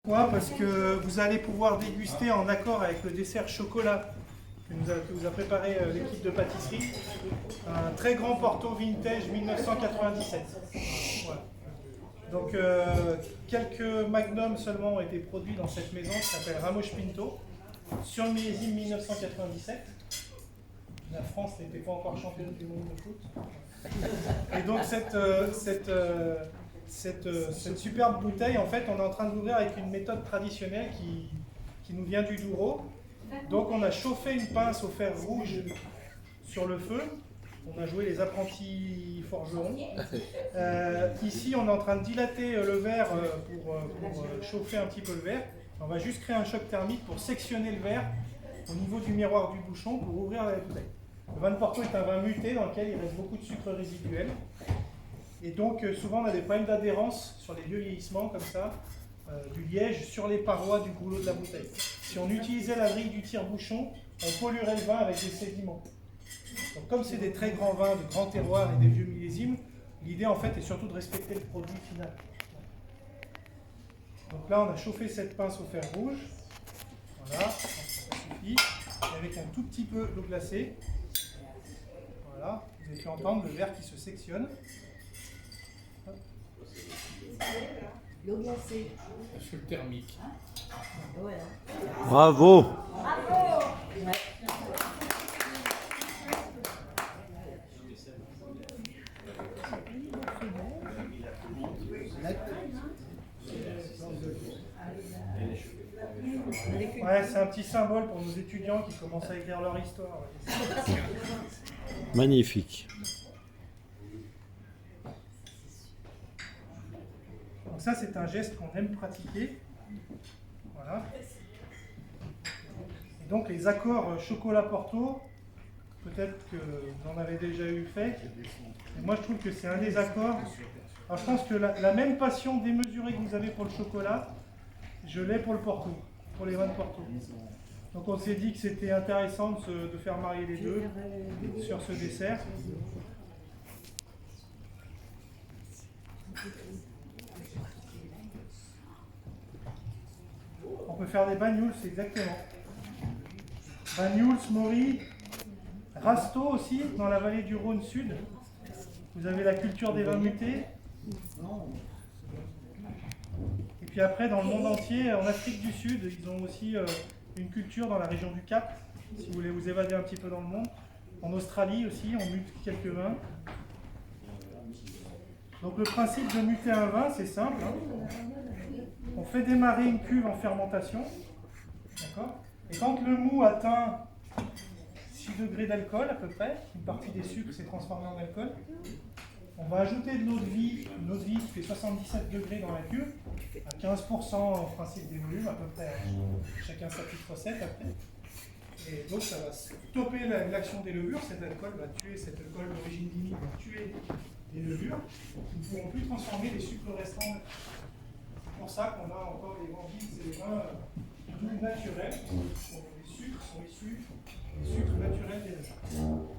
Pourquoi? Parce que vous allez pouvoir déguster en accord avec le dessert chocolat que vous a préparé l'équipe de pâtisserie, un très grand Porto vintage 1997. Voilà. Donc quelques magnums seulement ont été produits dans cette maison qui s'appelle Ramos Pinto, sur le millésime 1997. La France n'était pas encore championne du monde de foot. Et donc cette superbe bouteille, en fait, on est en train de l'ouvrir avec une méthode traditionnelle qui nous vient du Douro. Donc on a chauffé une pince au fer rouge sur le feu. On a joué les apprentis forgerons. Ici, on est en train de dilater le verre pour chauffer un petit peu le verre. On va juste créer un choc thermique pour sectionner le verre au niveau du miroir du bouchon pour ouvrir la bouteille. Le vin de Porto est un vin muté dans lequel il reste beaucoup de sucre résiduel. Et donc souvent on a des problèmes d'adhérence sur les vieux vieillissements comme ça, du liège sur les parois du goulot de la bouteille. Si on utilisait la vrille du tire-bouchon, on polluerait le vin avec des sédiments. Donc comme c'est des très grands vins de grands terroirs et des vieux millésimes, l'idée en fait est surtout de respecter le produit final. Donc là on a chauffé cette pince au fer rouge, voilà, ça suffit, et avec un tout petit peu d'eau glacée. Voilà, vous avez pu entendre le verre qui se sectionne. L'eau glacée. Feu thermique. Voilà. Bravo! Ouais, c'est un petit symbole pour nos étudiants qui commencent à écrire leur histoire. Magnifique. Donc ça, c'est un geste qu'on aime pratiquer. Voilà. Et donc les accords chocolat Porto, peut-être que vous en avez déjà eu fait. Mais moi, je trouve que c'est un des accords. Alors, je pense que la même passion démesurée que vous avez pour le chocolat, je l'ai pour le Porto, pour les vins de Porto. Donc on s'est dit que c'était intéressant de faire marier les deux sur ce dessert. On peut faire des bagnoles, exactement. Bagnoles, Mori, Rasto aussi, dans la vallée du Rhône Sud. Vous avez la culture des vins mutés. Et puis après, dans le monde entier, en Afrique du Sud, ils ont aussi une culture dans la région du Cap, si vous voulez vous évader un petit peu dans le monde. En Australie aussi, on mute quelques vins. Donc le principe de muter un vin, c'est simple. Hein. On fait démarrer une cuve en fermentation. D'accord ? Et quand le mou atteint 6 degrés d'alcool à peu près, une partie des sucres s'est transformée en alcool, on va ajouter de l'eau de vie, une eau de vie qui fait 77 degrés dans la cuve, à 15% en principe des volumes, à peu près, chacun sa petite recette après. Et donc ça va stopper l'action des levures, cet alcool d'origine limite va tuer les levures, qui ne pourront plus transformer les sucres restants. C'est pour ça qu'on a encore les grands vins et les vins doux naturels. Donc les sucres sont issus des sucres naturels des levures.